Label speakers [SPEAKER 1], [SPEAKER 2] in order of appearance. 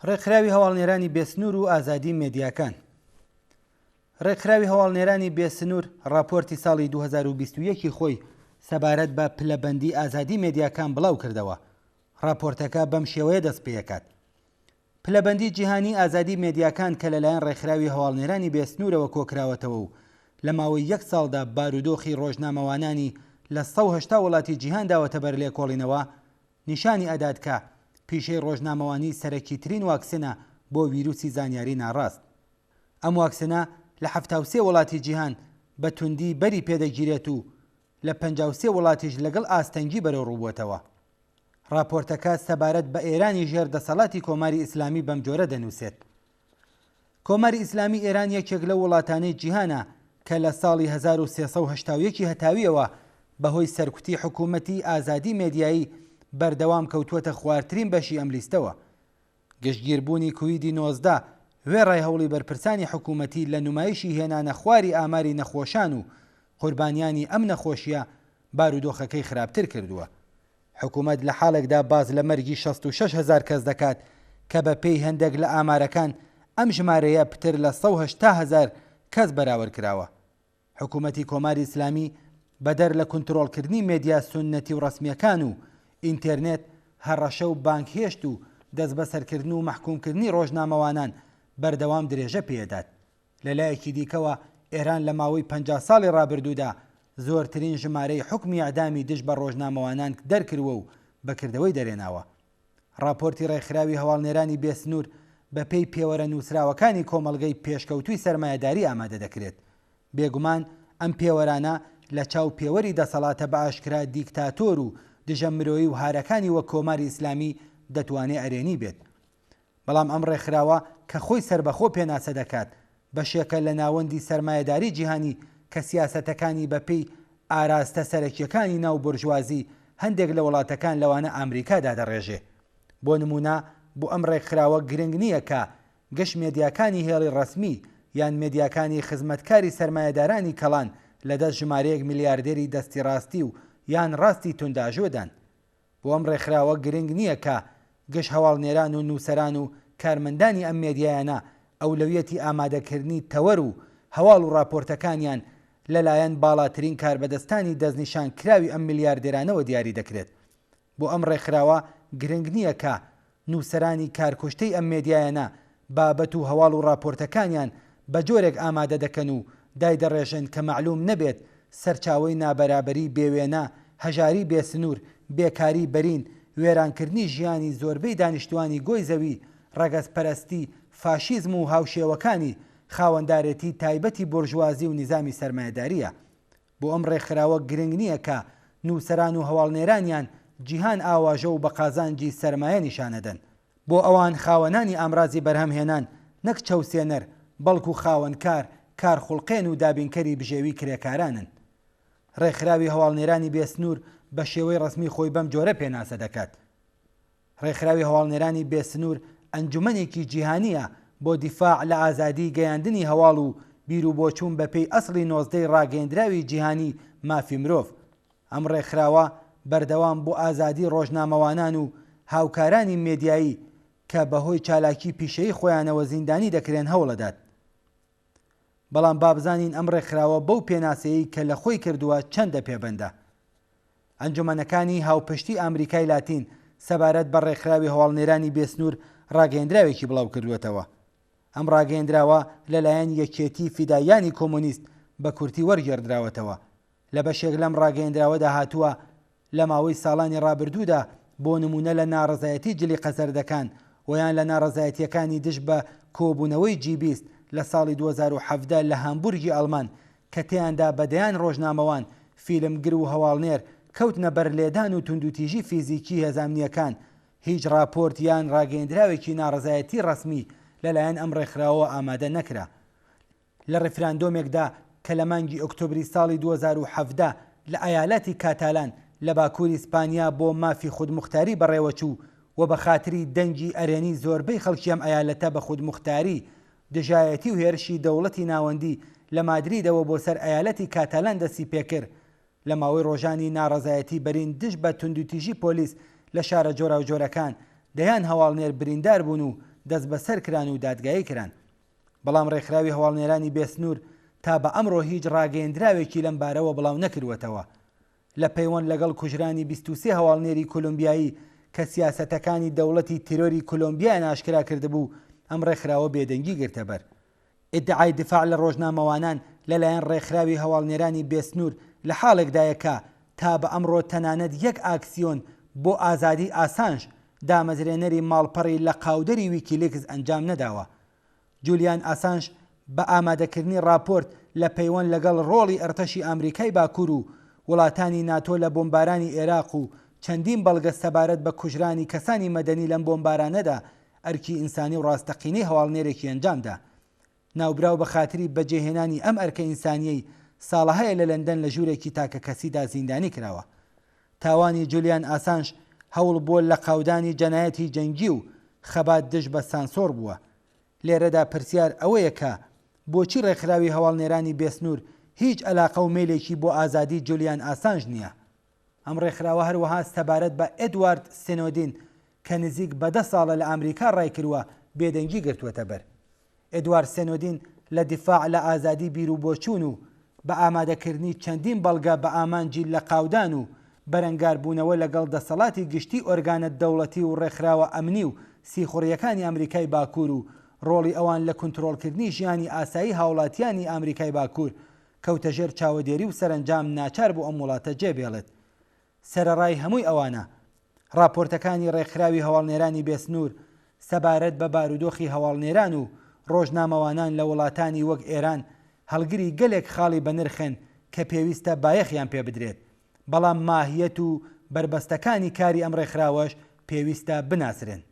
[SPEAKER 1] ڕێکخراوی هەواڵنێرانی بێسنوور و ئازادی مێدیاکان. ڕێکخراوی هەواڵنێرانی بێسنوور راپۆرتی ساڵی 2021 خۆی سەبارەت بە پلەبەندی ئازادی مێدیاکان بڵاو کردەوە. راپۆرتەکە بەم شێوەیە دەست پێکات. پلەبەندی جیهانی ئازادی مێدیاکان کە لەلایەن ڕێکخراوی هەواڵنێرانی بێسنوورەوە کۆکراوەتەوە و لە ماوەی 1 ساڵدا بارودۆخی ڕۆژنامەوانانی لە 180 وڵاتی جیهان داوەتە بەر لێکۆڵینەوە، نیشانی ئەدات کە پیشەی ڕۆژنامەوانی سەرەکیترین واکسنە بۆ ڤیرۆسی زانیاری ناڕاست. ئەم واکسنە لە 73 وڵاتی جیهان بە توندی بەری پێدەگیرێت و لە 53 وڵاتیش لەگەڵ ئاستەنگی بەرەو ڕووبووەتەوە. راپۆرتەکە سەبارەت بە ئێرانی ژێر دەسەڵاتی کۆماری ئیسلامی بەم جۆرە دەنووسێت. کۆماری ئیسلامی ئێران یەکێک لە وڵاتانەی جیهانە کە لە ساڵی 1381 هەتاویەوە بەهۆی سەرکوتی حکوومەتی ئازادی مێدیایی بەردەوام کەوتووەتە خوارترین بەشی ئەم لیستەوە. گشتگیربوونی کویدی 19 وێڕای هەوڵی بەرپرسانی حکوومەتی لە نمایشی هێنانە خواری ئاماری نەخۆشان و قوربانیانی ئەم نەخۆشیە بارودۆخەکەی خراپتر کردووە. حکوومەت لە حاڵێکدا باز لە مەرگی 66,000 کەس دەکات کە بە پێی هەندێک لە ئامارەکان ئەم ژمارەیە پتر لە 180,000 کەس بەراورد کراوە. حکوومەتی کۆماری ئیسلامی بەدەر لە کنترۆڵکردنی مێدیا سونەتی و ڕسمیەکان و ئینتەرنێت هەڕەشە و بانکهێشت و دەست بەسەرکردن و مەحکومکردنی ڕۆژنامەوانان بەردەوام درێژە پێدات. لەلایەکی دیکەوە ئێران لە ماوەی 50 ساڵی ڕابردوودا زۆرترین ژمارەی حکمی ئەعدامی دژ بە ڕۆژنامەوانان دەرکردووە و بەکردەوەی دەرێناوە. راپۆرتی ڕێکخراوی هەواڵنێرانی بێسنوور بە پێی پێوەرە نووسراوەکانی کۆمەڵگەی پێشکەوتووی سەرمایەداری ئامادە دەکرێت. بێگومان ئەم پێوەرانە لە چاو پێوەری دەسەڵاتە بە ئاشکرا دیکتاتۆر و دژە مرۆیی و هارەکانی وە کۆماری ئیسلامی دەتوانێت ئەرێنی بێت. بەڵام ئەم ڕێکخراوە کە خۆی سربەخۆ پێناسە دەکات بەشێکە لە ناوەندی سەرمایەداری جیهانی کە سیاسەتەکانی بەپێی ئاراستە سەرەکیەکانی ناو بورژوازی هەندێک لە وڵاتەکان لەوانە ئەمریکادا دەڕێژێ. بۆ نمونە بۆ ئەم ڕێکخراوە گرنگ نییە کە گەشت مێدیاکانی هێڵی ڕسمی یان مێدیاکانی خزمەتکاری سەرمایەدارانی کەڵان لەدەست ژمارەیەک میلیاردێری دەستی ڕاستی و یان ڕاستی تونداژۆدان. بۆ ئەم ڕێکخراوە گرنگ نییە کە گەشت هەواڵنێران و نووسەران و کارمەندانی ئەم مێدیایانە ئەولەویەتی ئامادەکردنی تەوەر و هەواڵ و راپۆرتەکانیان لەلایەن باڵاترین کاربەدەستانی دەستنیشان کراوی ئەم میلیاردێرانەوە دیاری دەکرێت. بۆ ئەم ڕێکخراوە گرنگ نییە کە نووسەرانی کارکوشتەی ئەم مێدیایانە بابەت و هەواڵ و راپۆرتەکانیان بە جۆرێک ئامادە دەکەن و دای دەڕێژن کە مەعلوم نەبێت سەرچاوەی نابەرابەری بێوێنە، هەژاری بێسنوور، بێکاری بەرین، وێرانکردنی ژیانی زۆربەی دانیشتوانی گۆی زەوی، ڕەگەزپەرستی، فاشیزم و هاوشێوەکانی خاوەندارێتی تایبەتی بورژوازی و نیزامی سەرمایەداریە. بۆ ئەم ڕێکخراوە گرنگ نییە کە نووسەران و هەواڵنێرانیان جیهان ئاواژە و بە قازانجی سەرمایە نیشانەدەن. بۆ ئەوان خاوەنانی ئامرازی بەرهەمهێنان نەک چەوسێنەر بەڵکو خاوەنکار، کارخوڵقێن و دابینکەری بژێوی کرێکارانن. ڕێکخراوی هەواڵنێرانی بێسنوور بە شێوەی ڕسمی خۆی بەم جۆرە پێناسە دەکات. ڕێکخراوی هەواڵنێرانی بێسنوور ئەنجومەنێکی جیهانیە بۆ دیفاع لە ئازادی گەیاندنی هەواڵ و بیر و بۆچوون بەپێی ئەسڵی 19 ڕاگەیەندراوی جیهانی مافی مرۆڤ. ئەم ڕێکخراوە بەردەوام بۆ ئازادی ڕۆژنامەوانان و هاوکارانی مێدیایی کە بەهۆی چالاکی پیشەی خۆیانەوە زیندانی دەکرێن هەوڵەدات. بەڵام بابزانین ئەم ڕێکخراوە بەو پێناسەیەی کە لە خۆی کردووە چەندە پێبەندە. ئەنجومەنەکانی هاوپشتی ئامریکای لاتین سەبارەت بە ڕێکخراوی هەواڵنێرانی بێسنوور ڕاگەیەندراوێکی بڵاو کردوێتەوە. ئەم ڕاگەیەندراوە لەلایەن یەکێتی فیدایانی کۆمۆنیست بە کورتی وەرگێڕدراوەتەوە. لە بەشێک لەم ڕاگەیەندراوەدا هاتووە لە ماوەی ساڵانی ڕابردوودا بۆ نمونە لە ناڕزایەتی جلی قەزەردەکان و یان لە ناڕزایەتیەکانی دژ بە کۆبوونەوەی جیبیست لە ساڵی 2017 لە هامبورگی ئەڵمان کە تێیاندا بەدەیان ڕۆژنامەوان، فیلمگر و هەواڵنێر کەوتنە بەر لێدان و توندوتیژی فیزیکی هێزانامنیەکان هیچ راپۆرت یان ڕاگەیەندراوێکی ناڕزایەتی ڕسمی لەلایەن ئەم ڕێکخراوە ئامادە نەکرا. لە ڕێفراندۆمێکدا کە لە مانگی ئۆکتۆبری ساڵی 2017 لە ئایالەتی کاتالان لە باکووری ئیسپانیا بۆ مافی خودموختاری بەڕێوەچوو و بە خاتری دەنگی ئەرێنی زۆربەی خەڵکی ئەم ئایالەتە بە خودموختاری، دژایەتی و هێرشی دەوڵەتی ناوەندی لە مادریدەوە بۆ سەر ئایالەتی کاتالان دەستی پێکرد. لە ماوەی ڕۆژانی ناڕزایەتی بەرین دژ بە توندوتیژی پۆلیس لە شارە جۆرا و جۆرەکان دەیان هەواڵنێر بریندار بوون و دەست بەسەر کران و دادگایی کران. بەڵام ڕێکخراوی هەواڵنێرانی بێسنوور تا بە ئەمڕۆ هیچ ڕاگەیەندراوێکی لەم بارەوە بڵاو نەکردوەتەوە لە پەیوەند لەگەڵ کوژرانی 23 هەواڵنێری کۆلۆمبیایی کە سیاسەتەکانی دەوڵەتی تیرۆری کۆلۆمبیا ناشکرا کردبوو ئەم ڕێکخراوە بێدەنگی گرتەبەر. ئیدعای دفاع لە ڕۆژنامەوانان لەلایەن ڕێکخراوی هەواڵنێرانی بێسنوور لە حاڵێکدایەکە تا بە ئەمڕۆ تەنانەت یەک ئاکسیۆن بۆ ئازادی ئاسانژ دامەزرێنەری ماڵپەڕی لە قاودەری ویکیلیکس ئەنجام نەداوە. جولیان ئاسانژ بە ئامادەکردنی راپۆرت لە پەیوەند لەگەڵ ڕۆڵی ئەرتەشی ئامریکای باکوور و وڵاتانی ناتۆ لە بۆمبارانی عێراق و چەندین بەڵگە سەبارەت بە کوژرانی کەسانی مەدەنی لەم بۆمبارانەدا ئەرکی ئینسانی و ڕاستەقینەی هەواڵنێرێکی ئەنجامدا. ناوبراو بە خاتری بەجێهێنانی ئەم ئەرکە ئینسانیەی ساڵەهەیە لە لەندەن لە ژوورێکی تاکە کەسیدا زیندانی کراوە. تاوانی جولیان ئاسانژ هەوڵ بۆ لە قاودانی جەنایەتی جەنگی و خەبات دژ بە سانسۆر بووە. لێرەدا پرسیار ئەوەیە کە بۆچی ڕێکخراوی هەواڵنێرانی بێسنوور هیچ ئەلاقە و مێلێکی بۆ ئازادی جولیان ئاسانژ نییە. ئەم ڕێکخراوە هەروەها سەبارەت بە ئێدوارد سنۆدین کە نزیک بە 10 ساڵە لە ئەمریکا ڕایکردووە بێدەنگی گرتووەتە بەر. ئێدوارد سنۆدین لە دیفاع لە ئازادی بیر و بۆچوون و بە ئامادەکردنی چەندین بەڵگە بە ئامانجی لە قاودان و بەرەنگاربوونەوە لەگەڵ دەسەڵاتی گشتی ئۆرگانە دەوڵەتی و ڕێکخراوە ئەمنی و سیخوڕیەکانی ئەمریکای باکوور و ڕۆڵی ئەوان لە کنترۆلکردنی ژیانی ئاسایی هاوڵاتیانی ئەمریکای باکوور کەوتە ژێر چاوەدێری و سەرنجام ناچار بۆ ئەم وڵاتە جێبێڵێت. سەرەڕای هەمووی ئەوانە راپۆرتەکانی ڕێکخراوی هەواڵنێرانی بێسنوور سەبارەت بە بارودۆخی هەواڵنێران و ڕۆژنامەوانان لە وڵاتانی وەک ئێران هەڵگری گەلێک خاڵی بە نرخن کە پێویستە بایەخیان پێ بدرێت، بەڵام ماهیەت و بربەستەکانی کاری ئەم ڕێکخراوەش پێویستە بناسرێن.